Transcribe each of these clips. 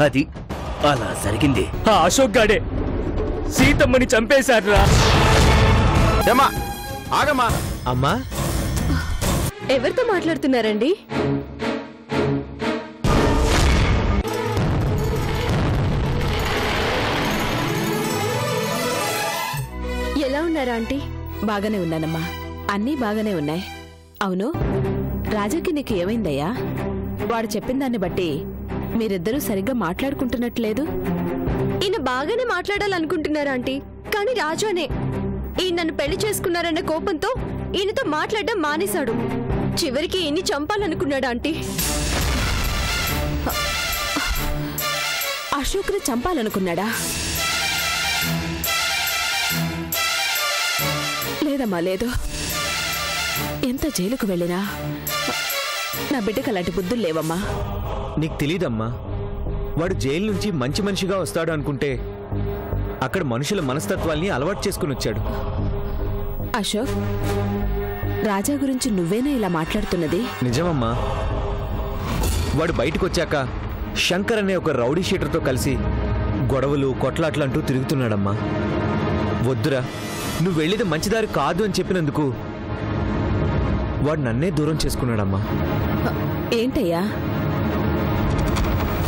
అది అలా జరిగింది. ఆ అశోక్ గాడే సీతమ్మని చంపేశాడ్రా. ఆగమ్మా. అమ్మా, ఎవరితో మాట్లాడుతున్నారండి? ఎలా ఉన్నారా ఆంటీ? బాగానే ఉన్నానమ్మా, అన్నీ బాగానే ఉన్నాయి. అవును, రాజాకి నీకు ఏమైందయ్యా? వాడు చెప్పిన దాన్ని బట్టి మీరిద్దరూ సరిగ్గా మాట్లాడుకుంటున్నట్లేదు. ఈయన బాగానే మాట్లాడాలనుకుంటున్నారా ఆంటీ? కానీ రాజానే ఈయన నన్ను పెళ్లి చేసుకున్నారన్న కోపంతో ఈయనతో మాట్లాడడం మానేశాడు. చివరికి ఈయన్ని చంపాలనుకున్నాడు ఆంటీ. అశోక్ని చంపాలనుకున్నాడా? లేదమ్మా, లేదు. ఎంత జైలుకు వెళ్ళినా నా బిడ్డకు అలాంటి బుద్ధులు లేవమ్మా. నీకు తెలీదమ్మా, వాడు జైలు నుంచి మంచి మనిషిగా వస్తాడు అనుకుంటే అక్కడ మనుషుల మనస్తత్వాల్ని అలవాటు చేసుకుని వచ్చాడు. అశోక్, రాజా గురించి నువ్వేనా ఇలా మాట్లాడుతున్నది? నిజమమ్మా. వాడు బయటకు వచ్చాక శంకర్ అనే ఒక రౌడీ షీటర్తో కలిసి గొడవలు కొట్లాట్లంటూ తిరుగుతున్నాడమ్మా. వద్దురా, నువ్వు వెళ్ళేది మంచిదారి కాదు అని చెప్పినందుకు వాడు నన్నే దూరం చేసుకున్నాడమ్మా. ఏంటయ్యా,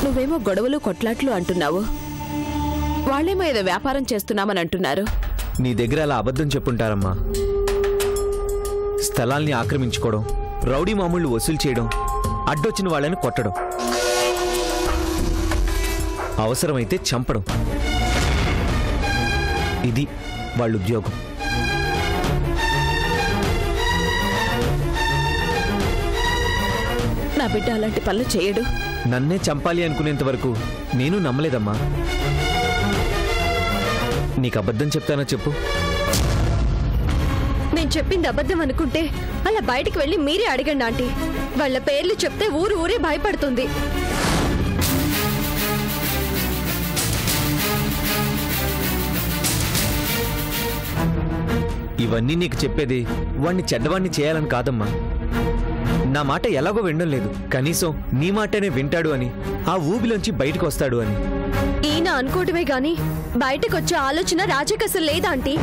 నువ్వేమో గొడవలు కొట్లాట్లు అంటున్నావు, వాళ్ళేమో ఏదో వ్యాపారం చేస్తున్నామని అంటున్నారు. నీ దగ్గర అలా అబద్ధం చెప్పుంటారమ్మా. స్థలాల్ని ఆక్రమించుకోవడం, రౌడీ మామూళ్ళు వసూలు చేయడం, అడ్డొచ్చిన వాళ్ళని కొట్టడం, అవసరమైతే చంపడం, ఇది వాళ్ళ ఉద్యోగం. నా బిడ్డ అలాంటి పనులు చేయడు. నన్నే చంపాలి అనుకునేంత వరకు నేను నమ్మలేదమ్మా. నీకు అబద్ధం చెప్తానో చెప్పు. నేను చెప్పింది అబద్ధం అనుకుంటే అలా బయటికి వెళ్ళి మీరే అడగండి ఆంటీ. వాళ్ళ పేర్లు చెప్తే ఊరే భయపడుతుంది. ఇవన్నీ నీకు చెప్పేది వాణ్ణి చెడ్డవాణ్ణి చేయాలని కాదమ్మా. నా మాట ఎలాగో వినడం లేదు, కనీసం నీ మాటనే వింటాడు అని, ఆ ఊబిలోంచి బయటకు వస్తాడు అని. ఈయన అనుకోవటమే గాని బయటకు వచ్చే ఆలోచన రాజాకి అసలు లేదా ఆంటీ?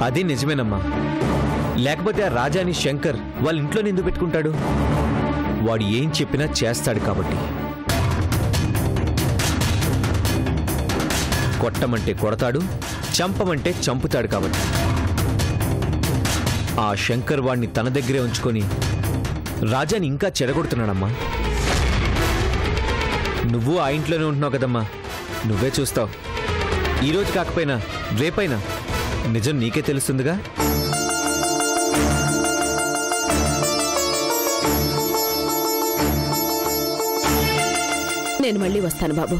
అది నిజమేనమ్మా. లేకపోతే ఆ రాజాని శంకర్ వాళ్ళ ఇంట్లో ఎందుకు పెట్టుకుంటాడు? వాడు ఏం చెప్పినా చేస్తాడు కాబట్టి. కొట్టమంటే కొడతాడు, చంపమంటే చంపుతాడు కాబట్టి. ఆ శంకర్ వాడిని తన దగ్గరే ఉంచుకొని రాజాని ఇంకా చెడగొడుతున్నాడమ్మా. నువ్వు ఆ ఇంట్లోనే ఉంటున్నావు కదమ్మా, నువ్వే చూస్తావు. ఈరోజు కాకపోయినా రేపైనా నిజం నీకే తెలుస్తుందిగా. నేను మళ్ళీ వస్తాను బాబు.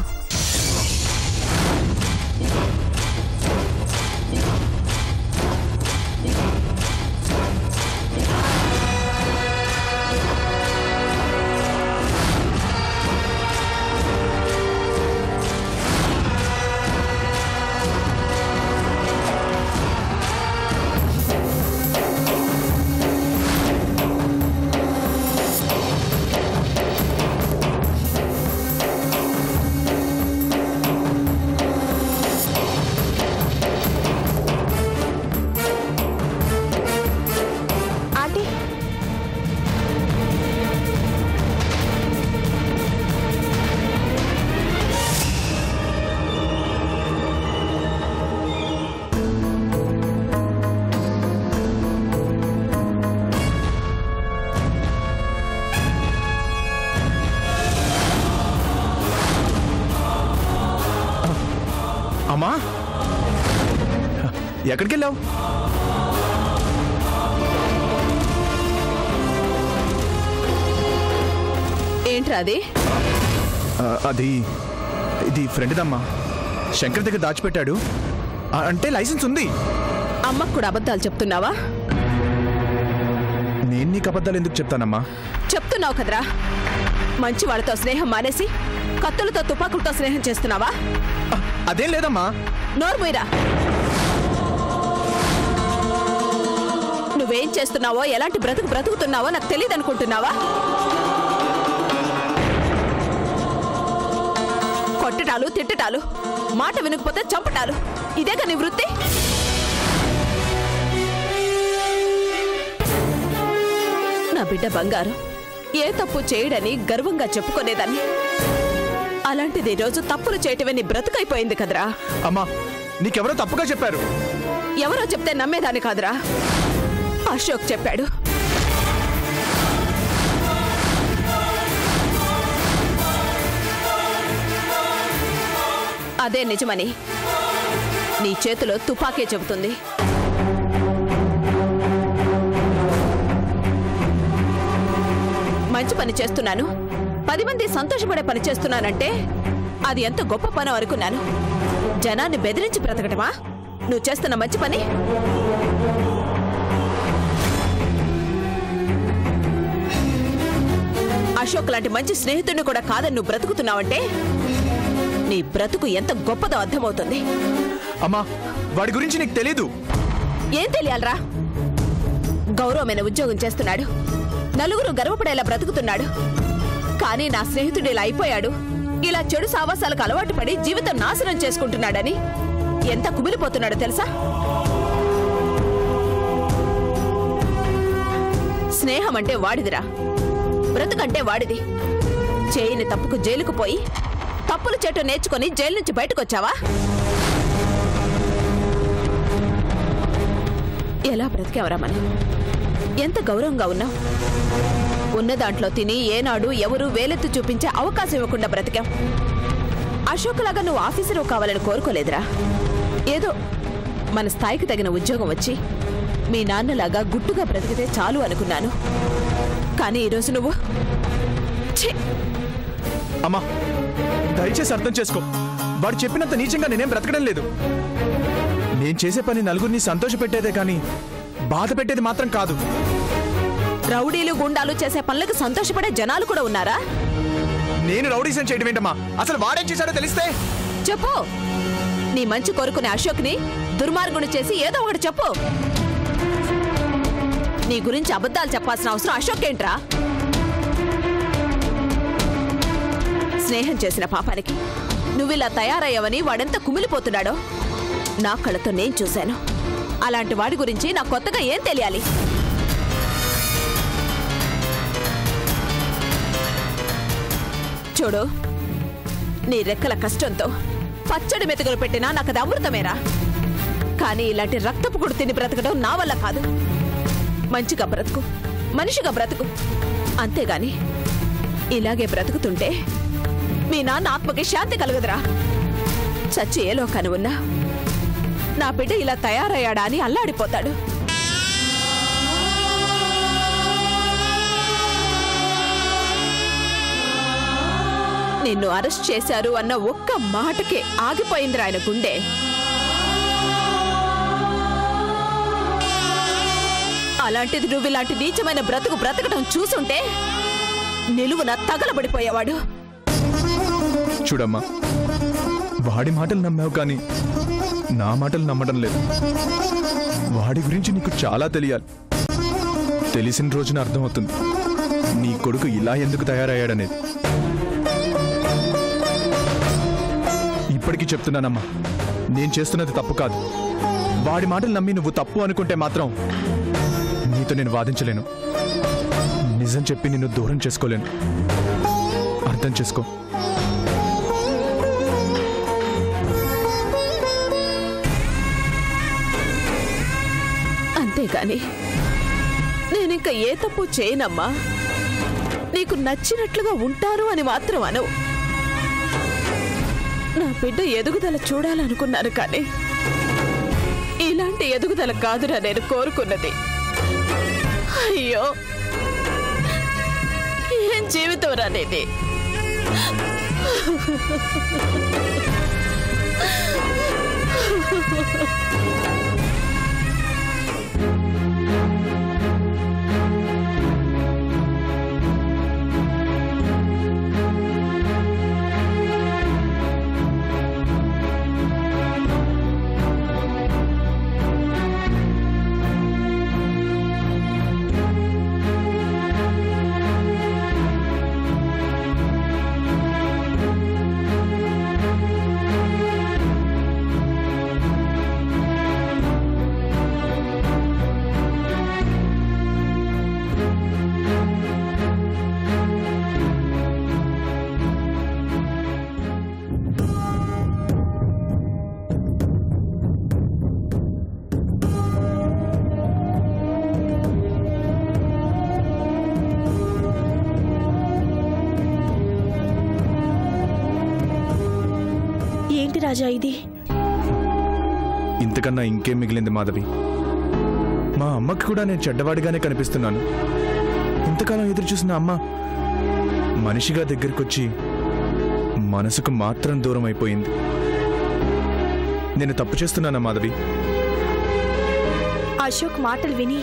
అమ్మా, ఎక్కడికి వెళ్ళావు? ఏంట్రా అది? అది ఇది ఫ్రెండ్దమ్మా. శంకర్ దగ్గర దాచిపెట్టాడు. అంటే లైసెన్స్ ఉంది. అమ్మకు కూడా అబద్ధాలు చెప్తున్నావా? నేను నీకు అబద్ధాలు ఎందుకు చెప్తానమ్మా? చెప్తున్నావు కదరా, మంచి వాళ్ళతో స్నేహం మానేసి కత్తులతో తుపాకులతో స్నేహం చేస్తున్నావా? అదేం లేదమ్మా. నోర్మూయరా. నువ్వేం చేస్తున్నావో, ఎలాంటి బ్రతుకుతున్నావో నాకు తెలియదు అనుకుంటున్నావా? కొట్టటాలు తిట్టటాలు, మాట వినకపోతే చంపటాలు, ఇదేగా నీ వృత్తి? నా బిడ్డ బంగారం ఏ తప్పు చేయడని గర్వంగా చెప్పుకునేదాన్ని. అలాంటిది రోజు తప్పులు చేయటమే నీ బ్రతుకైపోయింది కదరా. అమ్మా, నీకెవరో తప్పుగా చెప్పారు. ఎవరో చెప్తే నమ్మేదాన్ని కాదురా. అశోక్ చెప్పాడు. అదే నిజమని నీ చేతిలో తుపాకీ చెబుతుంది. మంచి పని చేస్తున్నాను, 10 మంది సంతోషపడే పని చేస్తున్నానంటే అది ఎంత గొప్ప పని అనుకున్నాను. జనాన్ని బెదిరించి బ్రతకటమా నువ్వు చేస్తున్న మంచి పని? అశోక్ లాంటి మంచి స్నేహితుడిని కూడా కాదని నువ్వు బ్రతుకుతున్నావంటే నీ బ్రతుకు ఎంత గొప్పదో అర్థమవుతుంది. అమ్మా, వాడి గురించి నీకు తెలీదు. ఏం తెలియాలరా? గౌరవమైన ఉద్యోగం చేస్తున్నాడు, నలుగురు గర్వపడేలా బ్రతుకుతున్నాడు. కానీ నా స్నేహితుడు ఇలా అయిపోయాడు, ఇలా చెడు సావాసాలకు అలవాటు పడి జీవితం నాశనం చేసుకుంటున్నాడని ఎంత కుమిలిపోతున్నాడో తెలుసా? స్నేహం అంటే వాడిదిరా, బ్రతుకంటే వాడిది. చేయని తప్పుకు జైలుకు పోయి తప్పులు చేయటం నేర్చుకుని జైలు నుంచి బయటకు వచ్చావా? ఎలా బ్రతికేవరా మనం? ఎంత గౌరవంగా ఉన్నావు? ఉన్న దాంట్లో తిని ఏనాడు ఎవరు వేలెత్తి చూపించే అవకాశం ఇవ్వకుండా బ్రతికాం. అశోక్లాగా నువ్వు ఆఫీసరు కావాలని కోరుకోలేదురా. ఏదో మన స్థాయికి తగిన ఉద్యోగం వచ్చి మీ నాన్నలాగా గుట్టుగా బ్రతికితే చాలు అనుకున్నాను. కానీ ఈరోజు నువ్వు అమ్మా, దయచేసి అర్థం చేసుకో. వాడు చెప్పినంత నీచంగా నేనేం బ్రతకడం లేదు. నేను చేసే పని నలుగురిని సంతోష పెట్టేదే కానీ బాధ పెట్టేది మాత్రం కాదు. రౌడీలు గుండాలు చేసే పనులకు సంతోషపడే జనాలు కూడా ఉన్నారా? నేను రౌడీసం చేయడం ఏంటమ్మా? అసలు వాడేం చేశాడో తెలిస్తే చెప్పు. నీ మంచి కోరుకునే అశోక్ని దుర్మార్గుని చేసి ఏదో ఒకటి చెప్పు. నీ గురించి అబద్ధాలు చెప్పాల్సిన అవసరం అశోక్ ఏంట్రా? స్నేహం చేసిన పాపానికి నువ్విలా తయారయ్యావని వాడెంత కుమిలిపోతున్నాడో నా కళ్ళతో నేను చూశాను. అలాంటి వాడి గురించి నాకు కొత్తగా ఏం తెలియాలి? చూడు, నీ రెక్కల కష్టంతో పచ్చడి మెతుకులు పెట్టినా నాకు అది అమృతమేరా. కానీ ఇలాంటి రక్తపు కుడు తిని బ్రతకడం నా వల్ల కాదు. మంచిగా బ్రతుకు, మనిషిగా బ్రతుకు, అంతేగాని ఇలాగే బ్రతుకుతుంటే మీ నాన్న ఆత్మకి శాంతి కలుగుదరా. చచ్చి ఏ లోకాన్ని ఉన్నా నా బిడ్డ ఇలా తయారయ్యాడా అని అల్లాడిపోతాడు. నిన్ను అరెస్ట్ చేశారు అన్న ఒక్క మాటకే ఆగిపోయిందిరా ఆయన గుండె. అలాంటిది నువ్వు ఇలాంటి నీచమైన బ్రతుకు బ్రతకడం చూసుంటే నిలువున తగలబడిపోయేవాడు. చూడమ్మా, వాడి మాటలు నమ్మావు కానీ నా మాటలు నమ్మడం లేదు. వాడి గురించి నీకు చాలా తెలియాలి. తెలిసిన రోజున అర్థమవుతుంది నీ కొడుకు ఇలా ఎందుకు తయారయ్యాడనేది. ఇప్పటికీ చెప్తున్నానమ్మా, నేను చేస్తున్నది తప్పు కాదు. వాడి మాటలు నమ్మి నువ్వు తప్పు అనుకుంటే మాత్రం నీతో నేను వాదించలేను. నిజం చెప్పి నిన్ను దూరం చేసుకోలేను. అర్థం చేసుకో. అంతేగాని నేనింక ఏ తప్పు చేయనమ్మా. నీకు నచ్చినట్లుగా ఉంటారు అని మాత్రం అనవు. నా బిడ్డ ఎదుగుదల చూడాలనుకున్నాను కానీ ఇలాంటి ఎదుగుదల కాదురా నేను కోరుకున్నది. అయ్యో, ఏం జీవితం రానేది. రాజా ఇది? ఇంతకన్నా ఇంకేం మిగిలింది మాధవి? మా అమ్మకి కూడా నేను చెడ్డవాడిగానే కనిపిస్తున్నాను. ఇంతకాలం ఎదురు చూసిన అమ్మ మనిషిగా దగ్గరకొచ్చి మనసుకు మాత్రం దూరం అయిపోయింది. నేను తప్పు చేస్తున్నానా మాధవి? అశోక్ మాటలు విని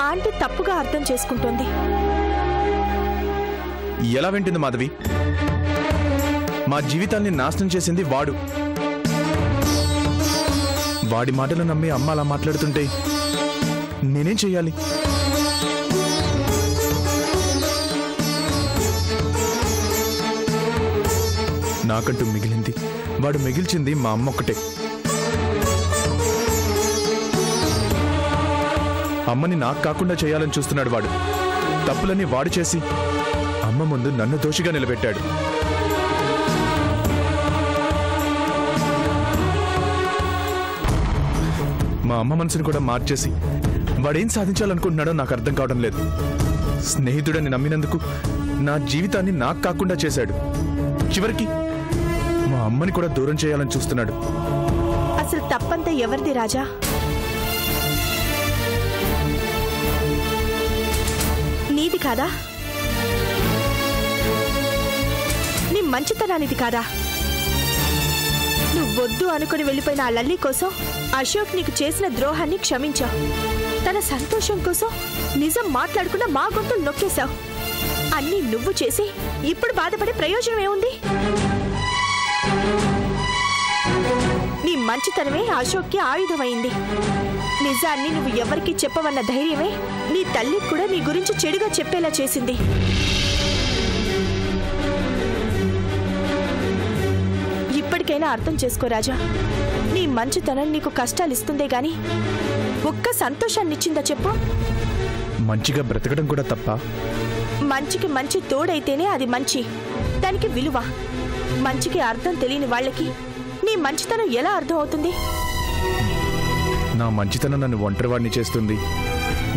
ఆంటీ తప్పుగా అర్థం చేసుకుంటోంది. ఎలా వింటుంది మాధవి? మా జీవితాన్ని నాశనం చేసింది వాడు. వాడి మాటలు నమ్మి అమ్మ అలా మాట్లాడుతుంటే నేనేం చెయ్యాలి? నాకంటూ మిగిలింది, వాడు మిగిల్చింది మా అమ్మ ఒక్కటే. అమ్మని నాకు కాకుండా చేయాలని చూస్తున్నాడు వాడు. తప్పులన్నీ వాడు చేసి అమ్మ ముందు నన్ను దోషిగా నిలబెట్టాడు. మా అమ్మ మనసుని కూడా మార్చేసి వాడేం సాధించాలనుకుంటున్నాడో నాకు అర్థం కావడం లేదు. స్నేహితుడని నమ్మినందుకు నా జీవితాన్ని నాకు కాకుండా చేశాడు. చివరికి మా అమ్మని కూడా దూరం చేయాలని చూస్తున్నాడు. అసలు తప్పంతా ఎవరిది రాజా? నీది కాదా? నీ మంచితనానిది కాదా? నువ్వొద్దు అనుకుని వెళ్ళిపోయిన ఆ లల్లి కోసం అశోక్ నీకు చేసిన ద్రోహాన్ని క్షమించావు. తన సంతోషం కోసం నిజం మాట్లాడకుండా మా గొంతులు నొక్కేశావు. అన్నీ నువ్వు చేసి ఇప్పుడు బాధపడే ప్రయోజనం ఏముంది? నీ మంచితనమే అశోక్కి ఆయుధమైంది. నిజాన్ని నువ్వు ఎవరికి చెప్పవన్న ధైర్యమే నీ తల్లి కూడా నీ గురించి చెడుగా చెప్పేలా చేసింది. ఇప్పటికైనా అర్థం చేసుకో రాజా. నీ మంచితనం నీకు కష్టాలు ఇస్తుందే గాని ఒక్క సంతోషాన్నిచ్చిందా చెప్పు? మంచిగా బ్రతకడం కూడా తప్ప? మంచికి మంచి తోడైతేనే అది మంచి, దానికి విలువ. మంచికి అర్థం తెలియని వాళ్ళకి నీ మంచితనం ఎలా అర్థం అవుతుంది? నా మంచితనం నన్ను ఒంటరివాడిని చేస్తుంది,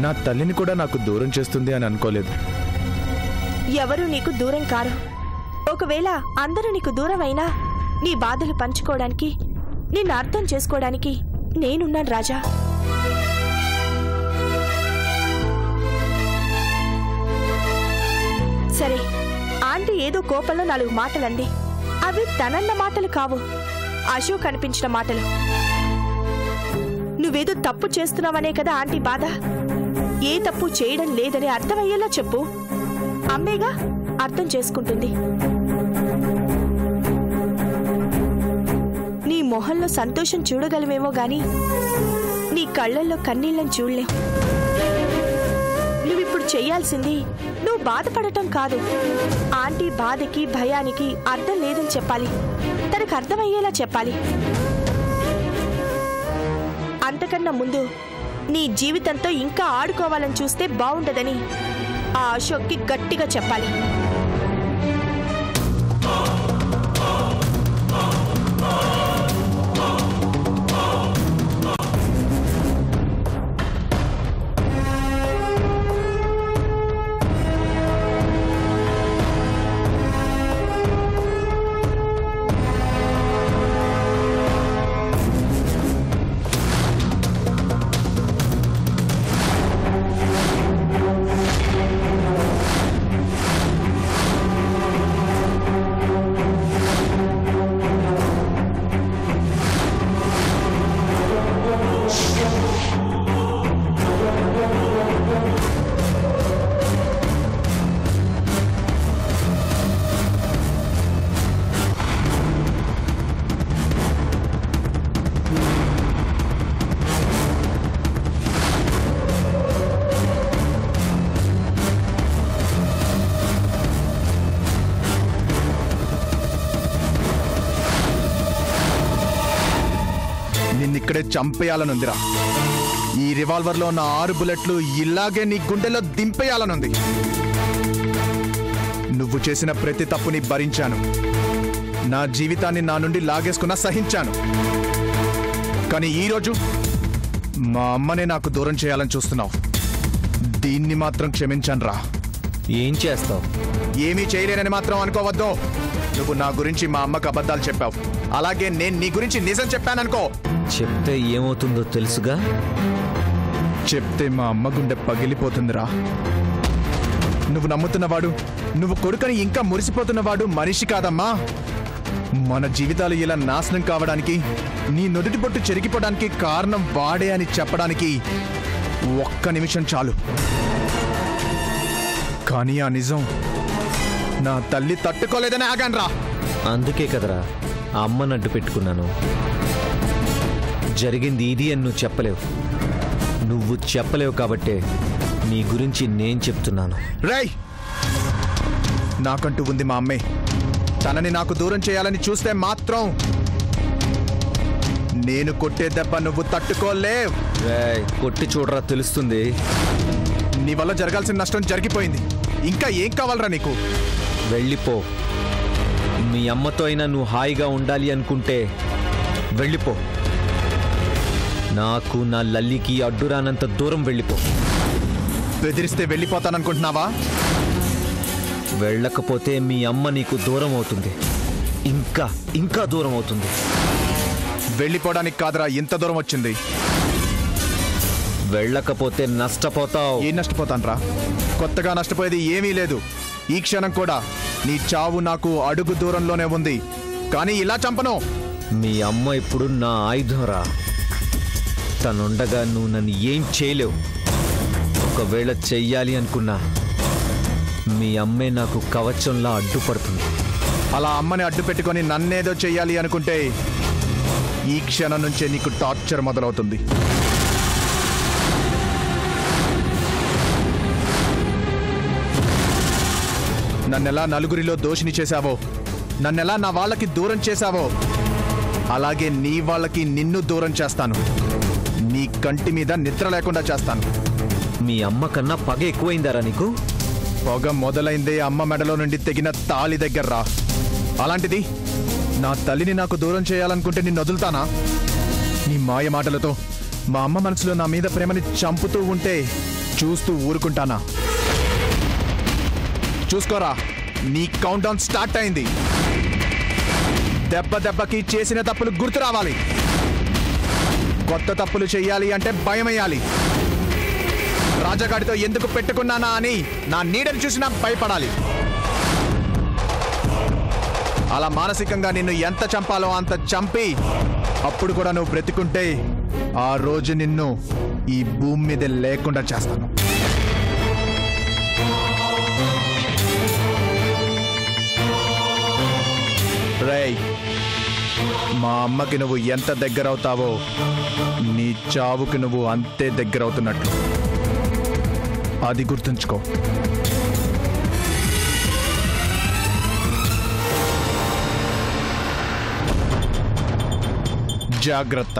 నా తల్లిని కూడా నాకు దూరం చేస్తుంది అని అనుకోలేదు. ఎవరూ నీకు దూరం కారు. ఒకవేళ అందరూ నీకు దూరం అయినా నీ బాధలు పంచుకోవడానికి, నిన్ను అర్థం చేసుకోవడానికి నేనున్నాను రాజా. సరే, ఆంటీ ఏదో కోపంలో 4 మాటలంది. అవి తనన్న మాటలు కావు, అశోక్ అనిపించిన మాటలు. నువ్వేదో తప్పు చేస్తున్నావనే కదా ఆంటీ బాధ. ఏ తప్పు చేయడం లేదని అర్థమయ్యేలా చెప్పు. అమ్మేగా అర్థం చేసుకుంటుంది. నీ మొహంలో సంతోషం చూడగలమేమో గాని నీ కళ్ళల్లో కన్నీళ్ళని చూడలేం. నువ్విప్పుడు చెయ్యాల్సింది నువ్వు బాధపడటం కాదు, ఆంటీ బాధకి భయానికి అర్థం లేదని చెప్పాలి. తనకు అర్థమయ్యేలా చెప్పాలి. అంతకన్నా ముందు నీ జీవితంతో ఇంకా ఆడుకోవాలని చూస్తే బాగుండదని ఆ అశోక్కి గట్టిగా చెప్పాలి. నిన్నిక్కడే చంపేయాలనుందిరా. ఈ రివాల్వర్లో ఉన్న 6 బుల్లెట్లు ఇలాగే నీ గుండెలో దింపేయాలనుంది. నువ్వు చేసిన ప్రతి తప్పుని భరించాను, నా జీవితాన్ని నా నుండి లాగేసుకున్నా సహించాను. కానీ ఈరోజు మా అమ్మనే నాకు దూరం చేయాలని చూస్తున్నావు. దీన్ని మాత్రం క్షమించాను రా. ఏం చేస్తావు? ఏమీ చేయలేనని మాత్రం అనుకోవద్దు. నువ్వు నా గురించి మా అమ్మకు అబద్ధాలు చెప్పావు. అలాగే నేను నీ గురించి నిజం చెప్పాననుకో, చెప్తే ఏమవుతుందో తెలుసుగా. చెప్తే మా అమ్మ గుండె పగిలిపోతుందిరా. నువ్వు నమ్ముతున్నవాడు, నువ్వు కొడుకని ఇంకా మురిసిపోతున్నవాడు మనిషి కాదమ్మా. మన జీవితాలు ఇలా నాశనం కావడానికి, నీ నుదుటి పొట్టు చెరిగిపోవడానికి కారణం వాడే అని చెప్పడానికి ఒక్క నిమిషం చాలు. కానీ ఆ నిజం నా తల్లి తట్టుకోలేదని ఆగాన్రా. అందుకే కదరా ఆ అమ్మని అడ్డు పెట్టుకున్నాను. జరిగింది ఇది అని నువ్వు చెప్పలేవు. నువ్వు చెప్పలేవు కాబట్టే నీ గురించి నేను చెప్తున్నాను. రేయ్, నాకంటూ ఉంది మా అమ్మే. తనని నాకు దూరం చేయాలని చూస్తే మాత్రం నేను కొట్టే దెబ్బ నువ్వు తట్టుకోలేవ్. రేయ్, కొట్టి చూడరా తెలుస్తుంది. నీ వల్ల జరగాల్సిన నష్టం జరిగిపోయింది. ఇంకా ఏం కావాలరా నీకు? వెళ్ళిపో. మీ అమ్మతో అయినా నువ్వు హాయిగా ఉండాలి అనుకుంటే వెళ్ళిపో. నాకు నా లల్లికి అడ్డురానంత దూరం వెళ్ళిపో. బెదిరిస్తే వెళ్ళిపోతాననుకుంటున్నావా? వెళ్ళకపోతే మీ అమ్మ నీకు దూరం అవుతుంది. ఇంకా ఇంకా దూరం అవుతుంది. వెళ్ళిపోవడానికి కాదురా ఇంత దూరం వచ్చింది. వెళ్ళకపోతే నష్టపోతావు. ఏం నష్టపోతాన్రా? కొత్తగా నష్టపోయేది ఏమీ లేదు. ఈ క్షణం కూడా నీ చావు నాకు అడుగు దూరంలోనే ఉంది. కానీ ఇలా చంపను. మీ అమ్మ ఇప్పుడు నా ఆయుధంరా. తనుండగా నువ్వు నన్ను ఏం చేయలేవు. ఒకవేళ చెయ్యాలి అనుకున్నా మీ అమ్మే నాకు కవచంలా అడ్డుపడుతుంది. అలా అమ్మని అడ్డు పెట్టుకొని నన్నేదో చెయ్యాలి అనుకుంటే ఈ క్షణం నుంచే నీకు టార్చర్ మొదలవుతుంది. నన్నెలా నలుగురిలో దోషిని చేశావో, నన్నెలా నా వాళ్ళకి దూరం చేశావో, అలాగే నీ వాళ్ళకి నిన్ను దూరం చేస్తాను. నీ కంటి మీద నిద్ర లేకుండా చేస్తాను. మీ అమ్మ కన్నా పగ ఎక్కువైందారా నీకు? పొగ మొదలైందే అమ్మ మెడలో నుండి తెగిన తాళి దగ్గర్రా. అలాంటిది నా తల్లిని నాకు దూరం చేయాలనుకుంటే నిన్ను వదులుతానా? నీ మాయ మాటలతో మా అమ్మ మనసులో నా మీద ప్రేమని చంపుతూ ఉంటే చూస్తూ ఊరుకుంటానా? చూసుకోరా, నీ కౌంట్ డౌన్ స్టార్ట్ అయింది. దెబ్బ దెబ్బకి చేసిన తప్పులు గుర్తు రావాలి. కొత్త తప్పులు చెయ్యాలి అంటే భయం వేయాలి. రాజగాడితో ఎందుకు పెట్టుకున్నానా అని నా నీడని చూసినా భయపడాలి. అలా మానసికంగా నిన్ను ఎంత చంపాలో అంత చంపి అప్పుడు కూడా నువ్వు బ్రతికుంటే ఆ రోజు నిన్ను ఈ భూమి మీద లేకుండా చేస్తాను. రేయ్, మా అమ్మకి నువ్వు ఎంత దగ్గరవుతావో నీ చావుకి నువ్వు అంతే దగ్గరవుతున్నట్లు. అది గుర్తుంచుకో. జాగ్రత్త.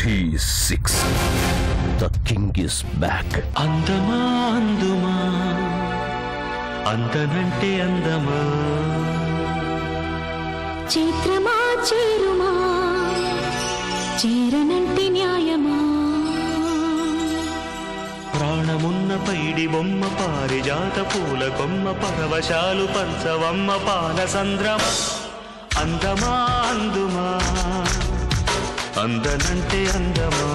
T6. The king is back. అందమా అందుమా అందనంటే అందమా చైత్రమా చేరుమా చేరనంటే న్యాయమా ప్రాణమున్న పైడి బొమ్మ పారిజాత పూల కొమ్మ పరవశాలు పంచవమ్మ పాలసంద్రమ అందమా అందుమా అందనంటే అందమా